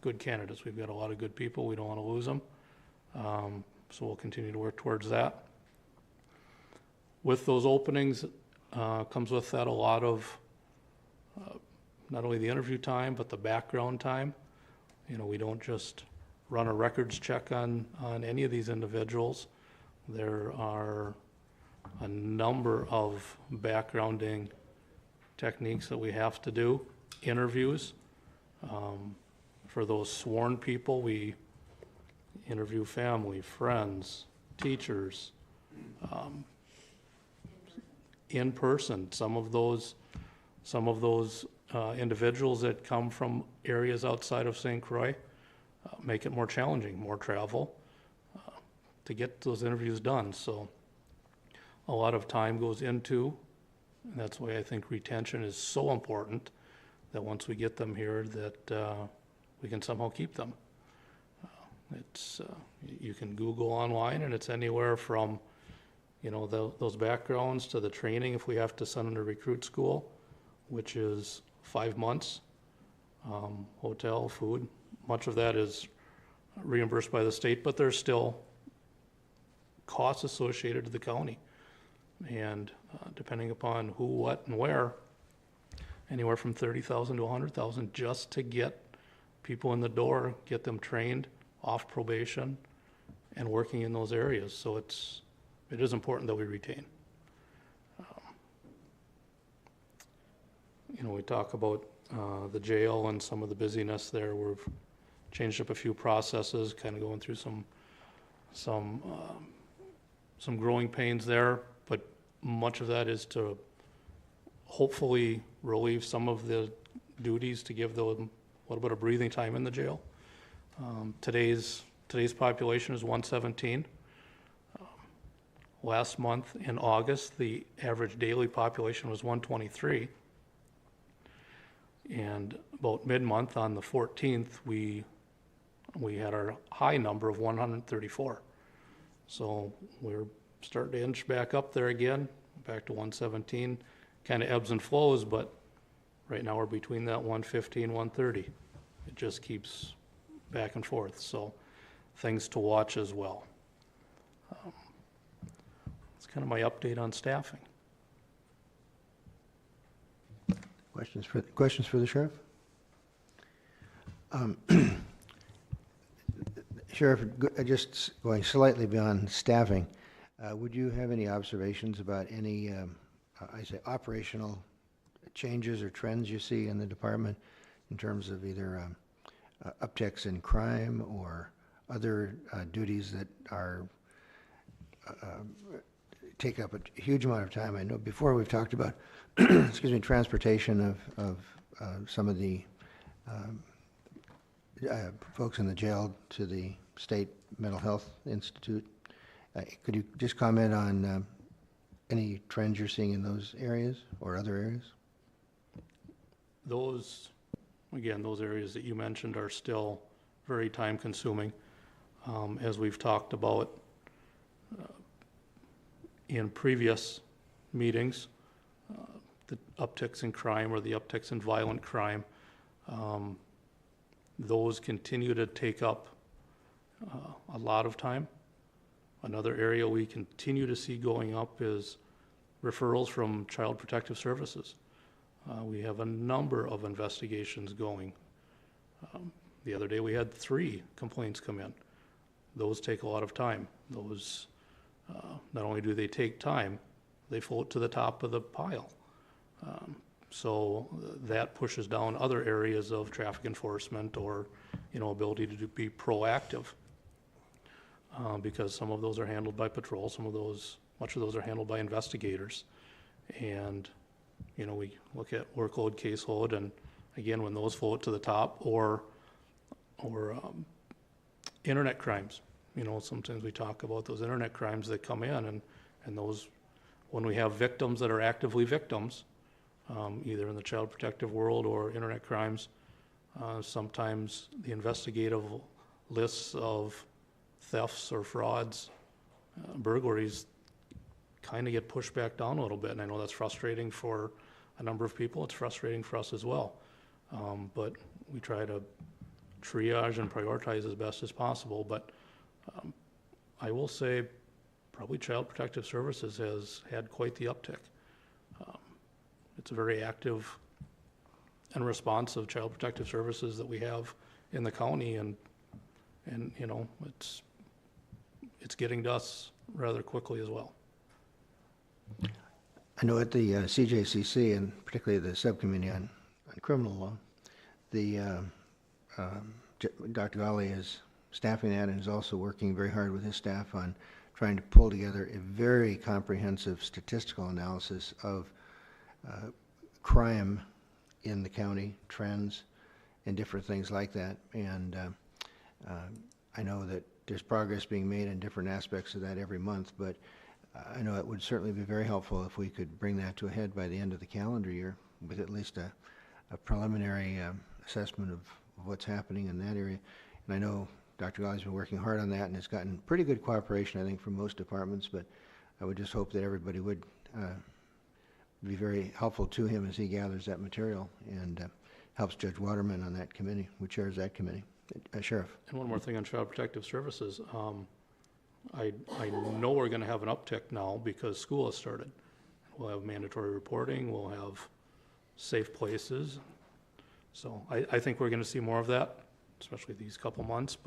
good candidates. We've got a lot of good people. We don't want to lose them. So we'll continue to work towards that. With those openings comes with that a lot of not only the interview time, but the background time. You know, we don't just run a records check on any of these individuals. There are a number of backgrounding techniques that we have to do. Interviews. For those sworn people, we interview family, friends, teachers, in person. Some of those individuals that come from areas outside of St. Croix make it more challenging, more travel to get those interviews done. So a lot of time goes into, and that's why I think retention is so important, that once we get them here, that we can somehow keep them. It's you can Google online, and it's anywhere from, you know, those backgrounds to the training if we have to send them to recruit school, which is 5 months, hotel, food. Much of that is reimbursed by the state, but there's still costs associated to the county. And depending upon who, what, and where, anywhere from $30,000 to $100,000 just to get people in the door, get them trained, off probation, and working in those areas. So it is important that we retain. You know, we talk about the jail and some of the busyness there. We've changed up a few processes, kind of going through some growing pains there, but much of that is to hopefully relieve some of the duties to give them a little bit of breathing time in the jail. Today's population is 117. Last month in August, the average daily population was 123. And about mid-month on the 14th, we had our high number of 134. So we're starting to inch back up there again, back to 117. Kind of ebbs and flows, but right now we're between that 150 and 130. It just keeps back and forth. So things to watch as well. That's kind of my update on staffing. Questions for the sheriff? Sheriff, just going slightly beyond staffing, would you have any observations about any, I say, operational changes or trends you see in the department in terms of either upticks in crime or other duties that are take up a huge amount of time? I know before we've talked about, excuse me, transportation of some of the folks in the jail to the State Mental Health Institute. Could you just comment on any trends you're seeing in those areas or other areas? Those, again, those areas that you mentioned are still very time consuming. As we've talked about in previous meetings, the upticks in crime or the upticks in violent crime, those continue to take up a lot of time. Another area we continue to see going up is referrals from Child Protective Services. We have a number of investigations going. The other day we had 3 complaints come in. Those take a lot of time. Those, not only do they take time, they float to the top of the pile. So that pushes down other areas of traffic enforcement or, ability to be proactive. Because some of those are handled by patrol, much of those are handled by investigators. And, we look at workload, caseload, and again, when those float to the top or internet crimes, sometimes we talk about those internet crimes that come in and those, when we have victims that are actively victims, either in the child protective world or internet crimes, sometimes the investigative lists of thefts or frauds, burglaries kind of get pushed back down a little bit. And I know that's frustrating for a number of people. It's frustrating for us as well. But we try to triage and prioritize as best as possible. But I will say probably Child Protective Services has had quite the uptick. It's a very active and responsive Child Protective Services that we have in the county, and it's getting to us rather quickly as well. I know at the CJCC, and particularly the subcommittee on criminal law, Dr. Ghali is staffing that and is also working very hard with his staff on trying to pull together a very comprehensive statistical analysis of crime in the county, trends, and different things like that. And I know that there's progress being made in different aspects of that every month, but I know it would certainly be very helpful if we could bring that to a head by the end of the calendar year with at least a preliminary assessment of what's happening in that area. And I know Dr. Ghali's been working hard on that and has gotten pretty good cooperation, I think, from most departments, but I would just hope that everybody would be very helpful to him as he gathers that material and helps Judge Waterman on that committee, who chairs that committee. Sheriff. And one more thing on Child Protective Services. I know we're going to have an uptick now because school has started. We'll have mandatory reporting, we'll have safe places. So I think we're going to see more of that, especially these couple months,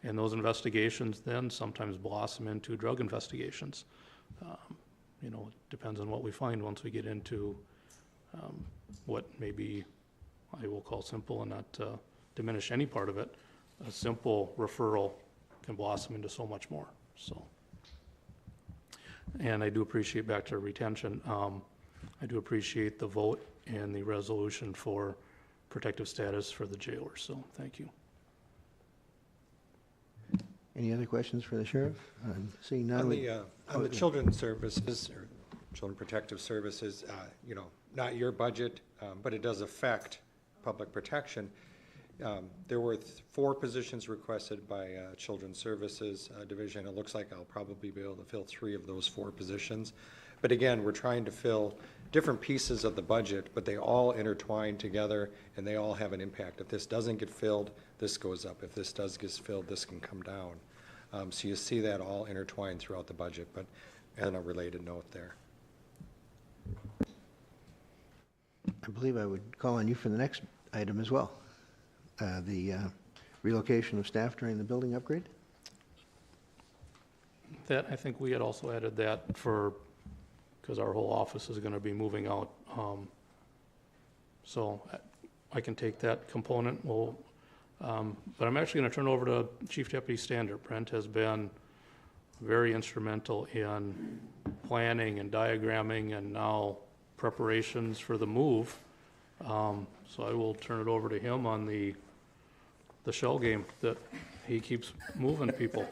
and those investigations then sometimes blossom into drug investigations. It depends on what we find once we get into what maybe I will call simple and not diminish any part of it. A simple referral can blossom into so much more. So, and I do appreciate, back to retention, I do appreciate the vote and the resolution for protective status for the jailers. So thank you. Any other questions for the sheriff? Seeing none. On the children's services or children protective services, not your budget, but it does affect public protection. There were 4 positions requested by Children's Services Division. It looks like I'll probably be able to fill 3 of those 4 positions. But again, we're trying to fill different pieces of the budget, but they all intertwine together and they all have an impact. If this doesn't get filled, this goes up. If this does get filled, this can come down. So you see that all intertwined throughout the budget. But and a related note there. I believe I would call on you for the next item as well. The relocation of staff during the building upgrade. That, I think we had also added that because our whole office is going to be moving out. So I can take that component. But I'm actually going to turn over to Chief Deputy Standard. Brent has been very instrumental in planning and diagramming and now preparations for the move. So I will turn it over to him on the shell game that he keeps moving people.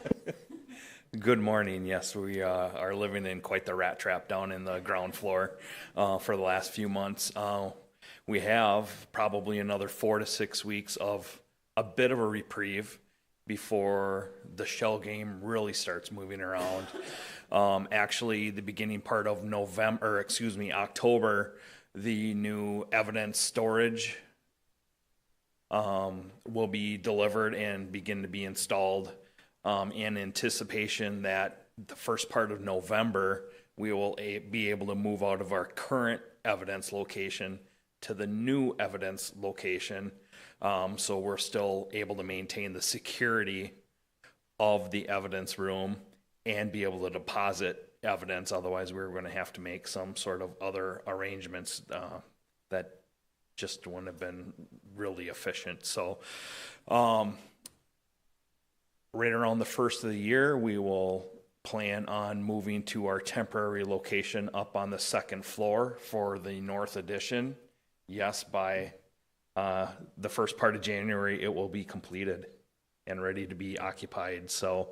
Good morning. Yes, we are living in quite the rat trap down in the ground floor for the last few months. We have probably another 4 to 6 weeks of a bit of a reprieve before the shell game really starts moving around. Actually, the beginning part of October, the new evidence storage will be delivered and begin to be installed in anticipation that the first part of November, we will be able to move out of our current evidence location to the new evidence location. So we're still able to maintain the security of the evidence room and be able to deposit evidence. Otherwise, we're going to have to make some sort of other arrangements that just wouldn't have been really efficient. So right around the first of the year, we will plan on moving to our temporary location up on the second floor for the north addition. Yes, by the first part of January, it will be completed and ready to be occupied. So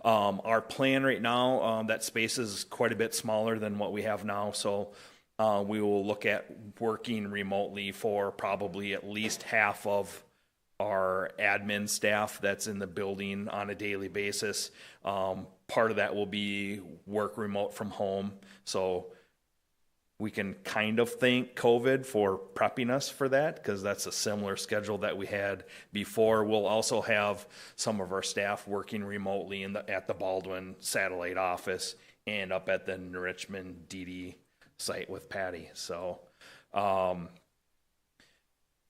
our plan right now, that space is quite a bit smaller than what we have now. So we will look at working remotely for probably at least half of our admin staff that's in the building on a daily basis. Part of that will be work remote from home. So we can kind of thank COVID for prepping us for that, because that's a similar schedule that we had before. We'll also have some of our staff working remotely at the Baldwin satellite office and up at the Richmond DD site with Patty. So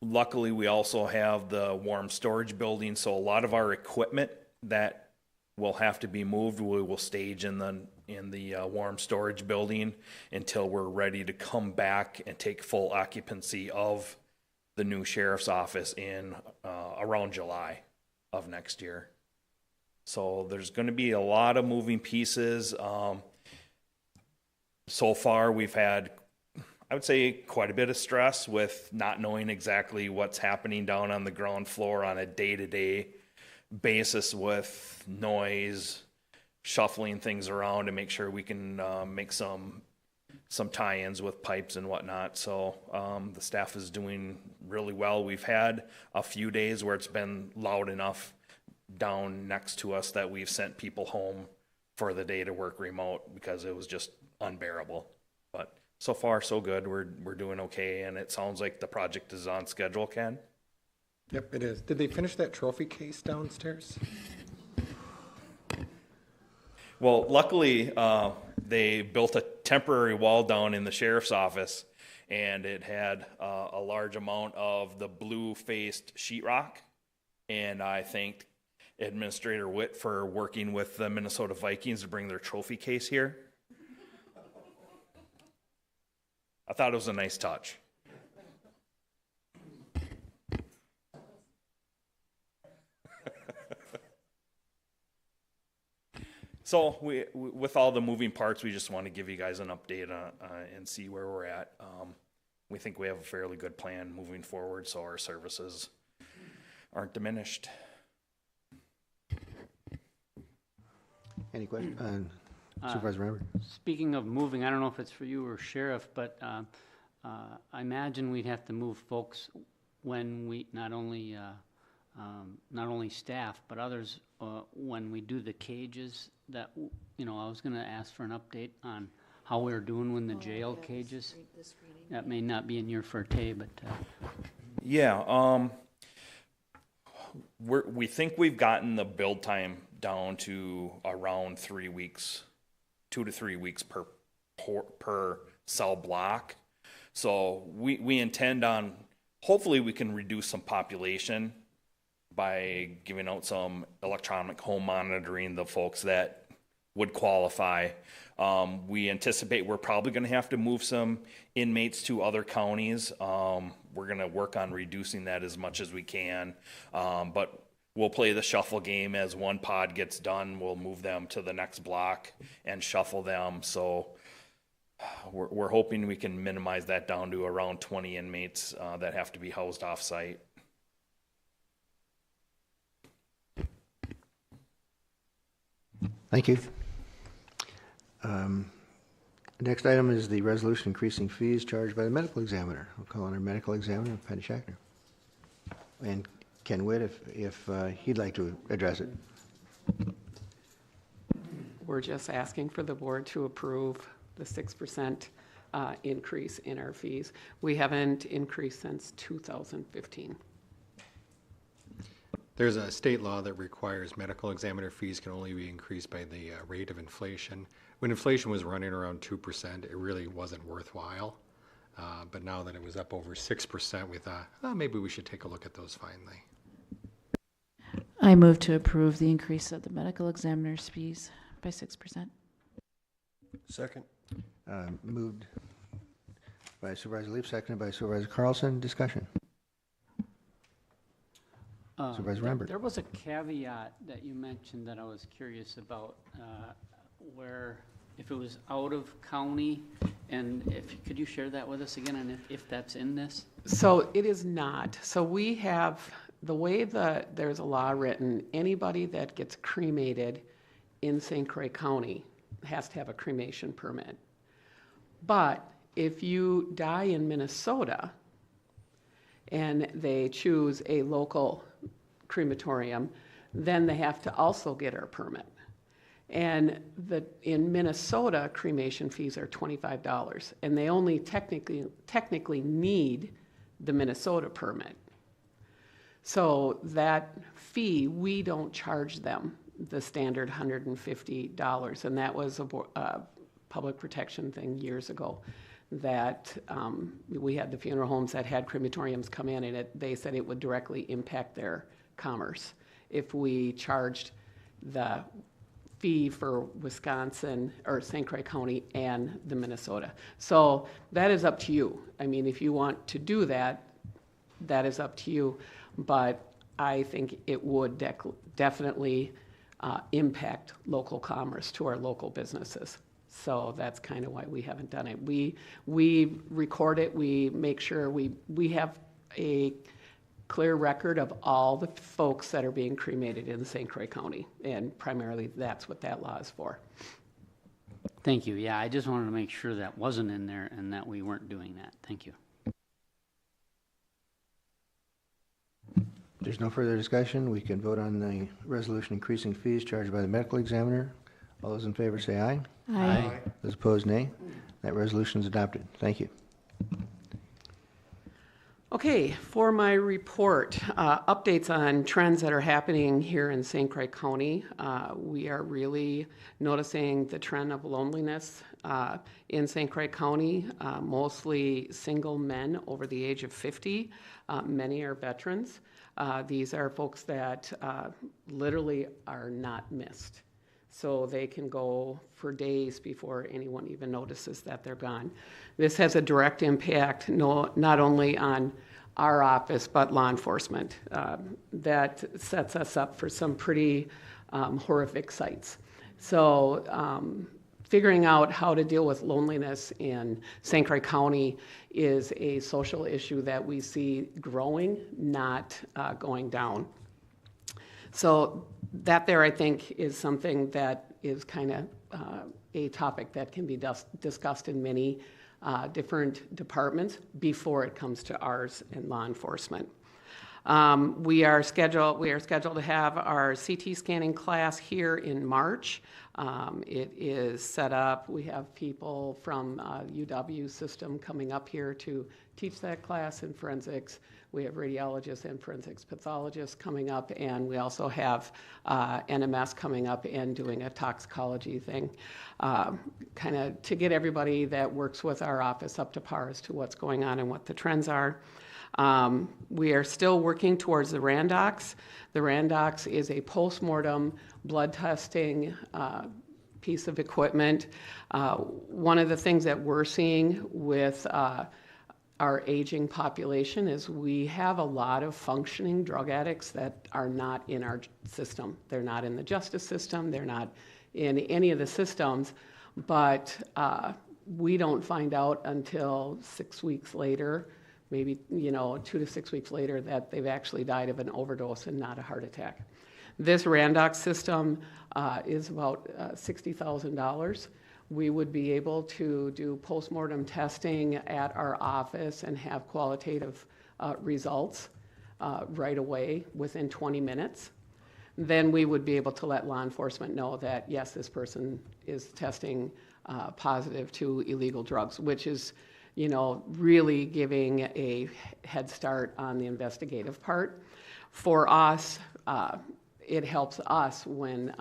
luckily we also have the warm storage building, so a lot of our equipment that will have to be moved, we will stage in the warm storage building until we're ready to come back and take full occupancy of the new sheriff's office in around July of next year. So there's going to be a lot of moving pieces. So far we've had, I would say, quite a bit of stress with not knowing exactly what's happening down on the ground floor on a day-to-day basis with noise, shuffling things around to make sure we can make some tie-ins with pipes and whatnot. So the staff is doing really well. We've had a few days where it's been loud enough down next to us that we've sent people home for the day to work remote because it was just unbearable. But so far so good. We're doing okay, and it sounds like the project is on schedule, Ken. Yep, it is. Did they finish that trophy case downstairs? Well, luckily, they built a temporary wall down in the sheriff's office, and it had a large amount of the blue-faced sheetrock. And I thanked Administrator Witt for working with the Minnesota Vikings to bring their trophy case here. I thought it was a nice touch. So with all the moving parts, we just want to give you guys an update and see where we're at. We think we have a fairly good plan moving forward, so our services aren't diminished. Any question? Supervisor Remmer? Speaking of moving, I don't know if it's for you or Sheriff, but I imagine we'd have to move folks when we, not only staff, but others, when we do the cages that, I was going to ask for an update on how we're doing with the jail cages. That may not be in your forte, but. Yeah, we think we've gotten the build time down to around 3 weeks 2 to 3 weeks per cell block. So we intend on, hopefully we can reduce some population by giving out some electronic home monitoring, the folks that would qualify. We anticipate we're probably going to have to move some inmates to other counties. We're going to work on reducing that as much as we can. But we'll play the shuffle game. As one pod gets done, we'll move them to the next block and shuffle them. So we're hoping we can minimize that down to around 20 inmates that have to be housed off-site. Thank you. Next item is the resolution increasing fees charged by the medical examiner. We'll call on our medical examiner, Patty Shackner. And Ken Witt, if he'd like to address it. We're just asking for the board to approve the 6% increase in our fees. We haven't increased since 2015. There's a state law that requires medical examiner fees can only be increased by the rate of inflation. When inflation was running around 2%, it really wasn't worthwhile. But now that it was up over 6%, we thought, oh, maybe we should take a look at those finally. I move to approve the increase of the medical examiner's fees by 6%. Second. Moved by Supervisor Leaf, seconded by Supervisor Carlson. Discussion. Supervisor Rembert. There was a caveat that you mentioned that I was curious about, where if it was out of county, and could you share that with us again, and if that's in this? So it is not. So we have, the way that there's a law written, anybody that gets cremated in St. Croix County has to have a cremation permit. But if you die in Minnesota and they choose a local crematorium, then they have to also get our permit. And in Minnesota, cremation fees are $25, and they only technically need the Minnesota permit. So that fee, we don't charge them the standard $150, and that was a public protection thing years ago, that we had the funeral homes that had crematoriums come in, and they said it would directly impact their commerce if we charged the fee for Wisconsin or St. Croix County and the Minnesota. So that is up to you. I mean, if you want to do that, that is up to you. But I think it would definitely impact local commerce to our local businesses. So that's kind of why we haven't done it. We record it. We make sure we have a clear record of all the folks that are being cremated in St. Croix County, and primarily that's what that law is for. Thank you. Yeah, I just wanted to make sure that wasn't in there and that we weren't doing that. Thank you. There's no further discussion. We can vote on the resolution increasing fees charged by the medical examiner. All those in favor say aye. Aye. Those opposed, nay. That resolution is adopted. Thank you. Okay, for my report, updates on trends that are happening here in St. Croix County. We are really noticing the trend of loneliness in St. Croix County, mostly single men over the age of 50. Many are veterans. These are folks that literally are not missed. So they can go for days before anyone even notices that they're gone. This has a direct impact not only on our office, but law enforcement. That sets us up for some pretty horrific sights. So figuring out how to deal with loneliness in St. Croix County is a social issue that we see growing, not going down. So that there, I think, is something that is kind of a topic that can be discussed in many different departments before it comes to ours and law enforcement. We are scheduled to have our CT scanning class here in March. It is set up. We have people from UW system coming up here to teach that class in forensics. We have radiologists and forensics pathologists coming up, and we also have NMS coming up and doing a toxicology thing, kind of to get everybody that works with our office up to par as to what's going on and what the trends are. We are still working towards the Randox. The Randox is a postmortem blood testing piece of equipment. One of the things that we're seeing with our aging population is we have a lot of functioning drug addicts that are not in our system. They're not in the justice system. They're not in any of the systems, but we don't find out until 6 weeks later, maybe 2 to 6 weeks later, that they've actually died of an overdose and not a heart attack. This Randox system is about $60,000. We would be able to do postmortem testing at our office and have qualitative results right away within 20 minutes. Then we would be able to let law enforcement know that, yes, this person is testing positive to illegal drugs, which is, really giving a head start on the investigative part. For us, it helps us when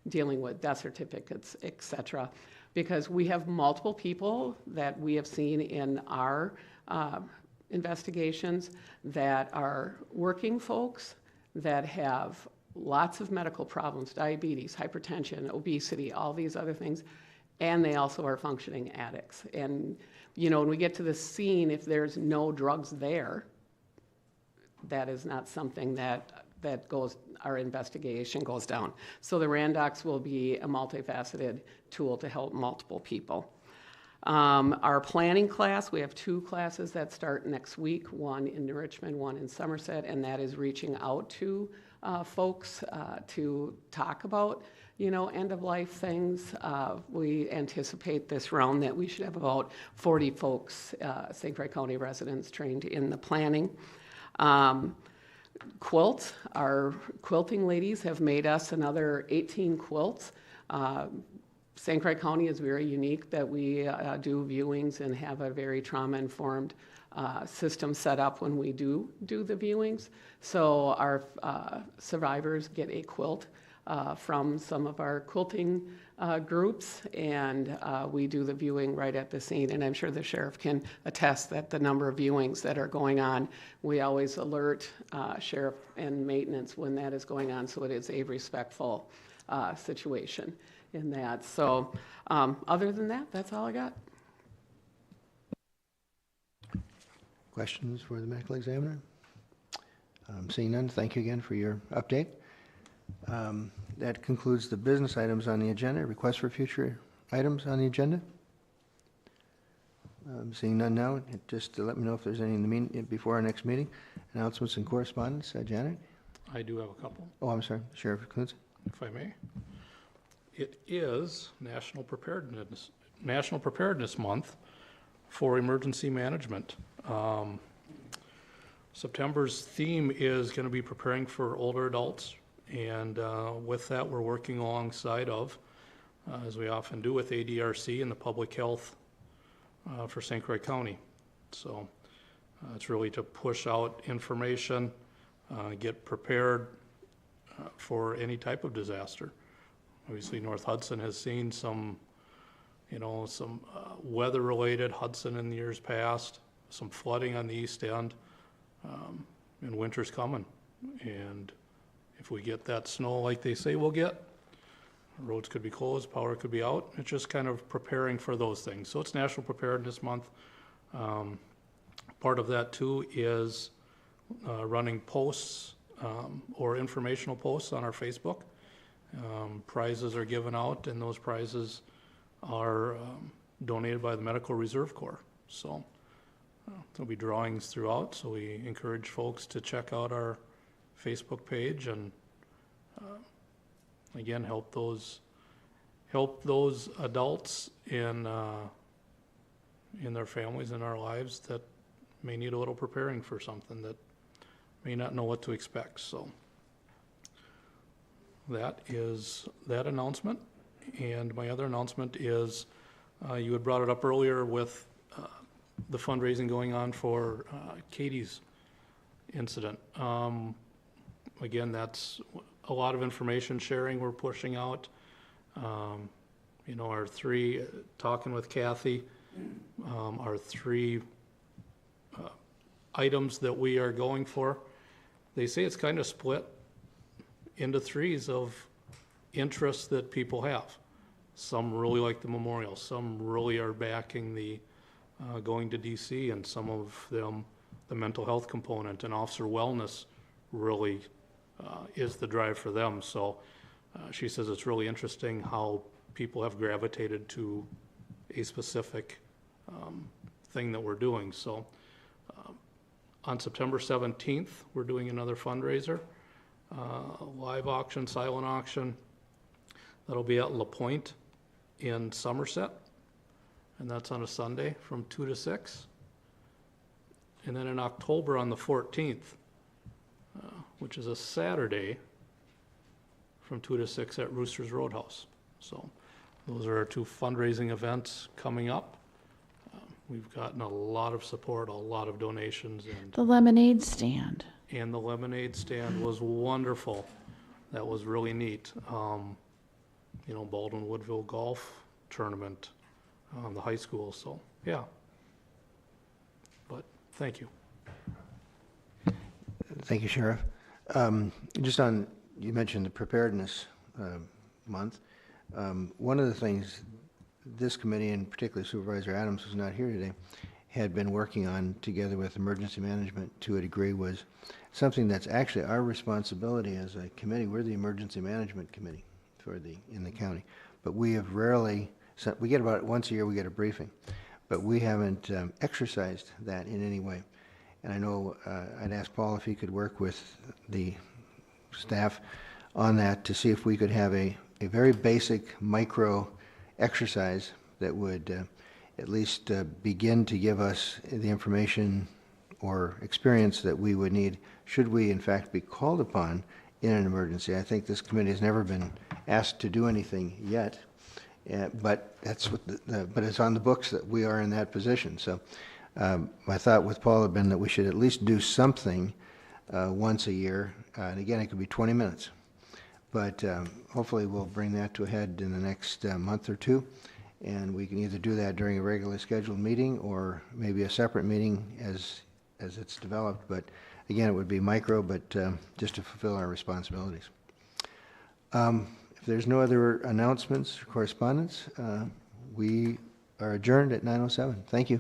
dealing with death certificates, et cetera, because we have multiple people that we have seen in our investigations that are working folks that have lots of medical problems, diabetes, hypertension, obesity, all these other things, and they also are functioning addicts. And, when we get to the scene, if there's no drugs there, that is not something that our investigation goes down. So the Randox will be a multifaceted tool to help multiple people. Our planning class, we have 2 classes that start next week, one in Richmond, one in Somerset, and that is reaching out to folks to talk about, end-of-life things. We anticipate this round that we should have about 40 folks, St. Croix County residents, trained in the planning. Quilts, our quilting ladies have made us another 18 quilts. St. Croix County is very unique that we do viewings and have a very trauma-informed system set up when we do the viewings. So our survivors get a quilt from some of our quilting groups, and we do the viewing right at the scene. And I'm sure the sheriff can attest that the number of viewings that are going on, we always alert sheriff and maintenance when that is going on, so it is a respectful situation in that. So other than that, that's all I got. Questions for the medical examiner? Seeing none, thank you again for your update. That concludes the business items on the agenda. Requests for future items on the agenda? Seeing none now, just to let me know if there's any before our next meeting. Announcements and correspondence. Janet? I do have a couple, Oh, I'm sorry. Sheriff Clunes? if I may. It is National Preparedness Month for emergency management. September's theme is going to be preparing for older adults, and with that we're working alongside of, as we often do with ADRC and the public health for St. Croix County. So it's really to push out information, get prepared for any type of disaster. Obviously North Hudson has seen some weather-related Hudson in the years past, some flooding on the east end, and winter's coming. And if we get that snow like they say we'll get, roads could be closed, power could be out. It's just kind of preparing for those things. So it's National Preparedness Month. Part of that too is running posts or informational posts on our Facebook. Prizes are given out, and those prizes are donated by the Medical Reserve Corps. So there'll be drawings throughout, so we encourage folks to check out our Facebook page and again help those adults in their families and our lives that may need a little preparing for something that may not know what to expect, so. That is that announcement. And my other announcement is, you had brought it up earlier with the fundraising going on for Katie's incident. Again, that's a lot of information sharing we're pushing out. You know, our three, talking with Kathy, our three items that we are going for, they say it's kind of split into threes of interests that people have. Some really like the memorial, some really are backing the going to DC, and some of them the mental health component and officer wellness really is the drive for them. So she says it's really interesting how people have gravitated to a specific thing that we're doing. So on September 17th, we're doing another fundraiser, live auction, silent auction. That'll be at La Pointe in Somerset, and that's on a Sunday from 2 to 6. And then in October on the 14th, which is a Saturday, from 2 to 6 at Roosters Roadhouse. So those are our two fundraising events coming up. We've gotten a lot of support, a lot of donations. And The lemonade stand. the lemonade stand was wonderful. That was really neat. You know, Baldwin Woodville Golf Tournament, the high school, so, yeah. But, thank you. Thank you, Sheriff. Just on, you mentioned the preparedness month. One of the things this committee, and particularly Supervisor Adams, who's not here today, had been working on together with emergency management to a degree was something that's actually our responsibility as a committee. We're the emergency management committee in the county, but we have rarely, we get about once a year we get a briefing, but we haven't exercised that in any way. And I know I'd asked Paul if he could work with the staff on that to see if we could have a very basic micro exercise that would at least begin to give us the information or experience that we would need should we in fact be called upon in an emergency. I think this committee has never been asked to do anything yet, but that's what but it's on the books that we are in that position. So my thought with Paul had been that we should at least do something once a year, and again it could be 20 minutes, but hopefully we'll bring that to a head in the next month or two, and we can either do that during a regularly scheduled meeting or maybe a separate meeting as it's developed. But again, it would be micro, but just to fulfill our responsibilities. If there's no other announcements or correspondence, we are adjourned at 9:07. Thank you.